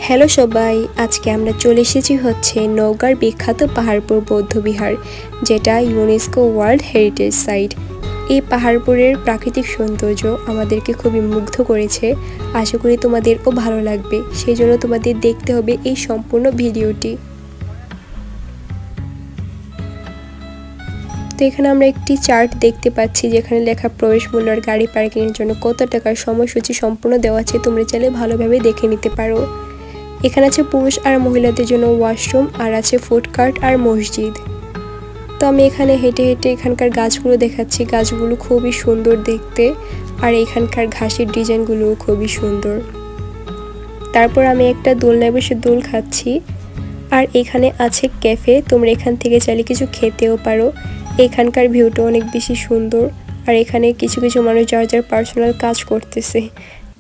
Hello সবাই, আজকে আমরা চলে এসেছি হচ্ছে নওগাঁর বিখ্যাত পাহাড়পুর বৌদ্ধবিহার, যেটা ইউনেস্কো ওয়ার্ল্ড হেরিটেজ সাইট। এই পাহাড়পুরের প্রাকৃতিক সৌন্দর্য আমাদেরকে খুবই মুগ্ধ করেছে। আশা করি তোমাদেরও ভালো লাগবে, সেই জন্য তোমাদের দেখতে হবে এই সম্পূর্ণ ভিডিওটি। তো এখানে আমরা একটি চার্ট দেখতে পাচ্ছি, যেখানে লেখা প্রবেশ মূল্য আর গাড়ি পার্কিংয়ের জন্য কত টাকার সময়সূচি সম্পূর্ণ দেওয়া আছে। তোমরা চাইলে ভালোভাবে দেখে নিতে পারো। এখানে আছে পুরুষ আর মহিলাদের জন্য ওয়াশরুম, আর আছে ফুডকার্ট আর মসজিদ। তো আমি এখানে হেঁটে হেঁটে এখানকার গাছগুলো দেখাচ্ছি। গাছগুলো খুবই সুন্দর দেখতে, আর এখানকার ঘাসের ডিজাইনগুলো খুবই সুন্দর। তারপর আমি একটা দোলনায় বসে দোল খাচ্ছি। আর এখানে আছে ক্যাফে, তোমরা এখান থেকে চাইলে কিছু খেতেও পারো। এখানকার ভিউটা অনেক বেশি সুন্দর, আর এখানে কিছু কিছু মানুষ যার যার পার্সোনাল কাজ করতেছে।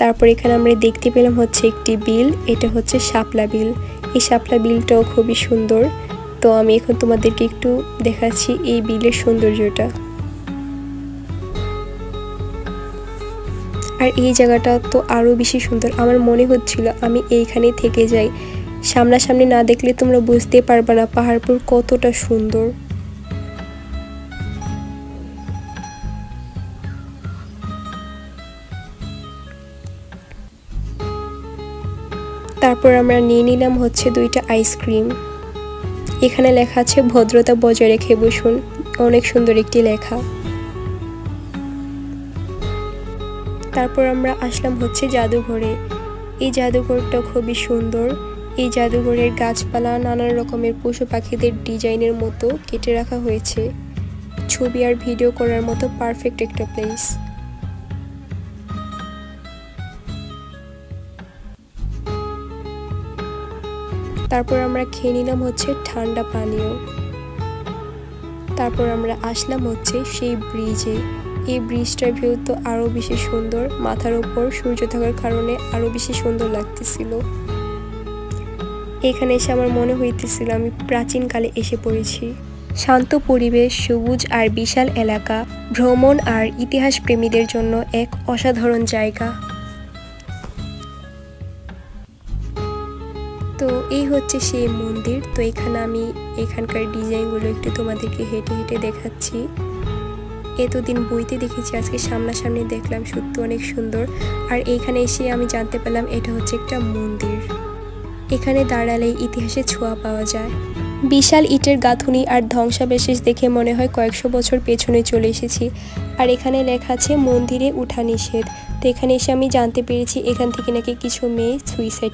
তারপর এখানে আমরা দেখতে পেলাম হচ্ছে একটি বিল, এটা হচ্ছে শাপলা বিল। এই শাপলা বিলটাও খুবই সুন্দর। তো আমি এখন তোমাদেরকে একটু দেখাচ্ছি এই বিলের সৌন্দর্যটা। আর এই জায়গাটা তো আরও বেশি সুন্দর। আমার মনে হচ্ছিল আমি এইখানে থেকে যাই। সামনাসামনি না দেখলে তোমরা বুঝতে পারবে না পাহাড়পুর কতটা সুন্দর। তারপর আমরা নিয়ে নিলাম হচ্ছে 2টা আইসক্রিম। এখানে লেখা আছে ভদ্রতা বজায় রেখে বসুন, অনেক সুন্দর একটি লেখা। তারপর আমরা আসলাম হচ্ছে জাদুঘরে। এই জাদুঘরটা খুবই সুন্দর। এই জাদুঘরের গাছপালা নানান রকমের পশু পাখিদের ডিজাইনের মতো কেটে রাখা হয়েছে। ছবি আর ভিডিও করার মতো পারফেক্ট একটা প্লেস। তারপর আমরা খেয়ে নিলাম হচ্ছে ঠান্ডা পানীয়। তারপর আমরা আসলাম হচ্ছে সেই ব্রিজে। এই ব্রিজটার ভিউ তো আরও বেশি সুন্দর, মাথার উপর সূর্য থাকার কারণে আরও বেশি সুন্দর লাগতেছিল। এখানে এসে আমার মনে হইতেছিল আমি প্রাচীনকালে এসে পড়েছি। শান্ত পরিবেশ, সবুজ আর বিশাল এলাকা, ভ্রমণ আর ইতিহাস প্রেমীদের জন্য এক অসাধারণ জায়গা। তো এই হচ্ছে সেই মন্দির। তো এখানে আমি এখানকার ডিজাইনগুলো একটু তোমাদেরকে হেঁটে হেঁটে দেখাচ্ছি। এতদিন বইতে দেখেছি, আজকে সামনাসামনি দেখলাম, সত্যি অনেক সুন্দর। আর এইখানে এসে আমি জানতে পারলাম এটা হচ্ছে একটা মন্দির। এখানে দাঁড়ালে ইতিহাসের ছোঁয়া পাওয়া যায়। বিশাল ইটের গাঁথুনি আর ধ্বংসাবশেষ দেখে মনে হয় কয়েকশো বছর পেছনে চলে এসেছি। আর এখানে লেখা আছে মন্দিরে উঠা নিষেধ। তো এখানে এসে আমি জানতে পেরেছি এখান থেকে নাকি কিছু মেয়ে সুইসাইড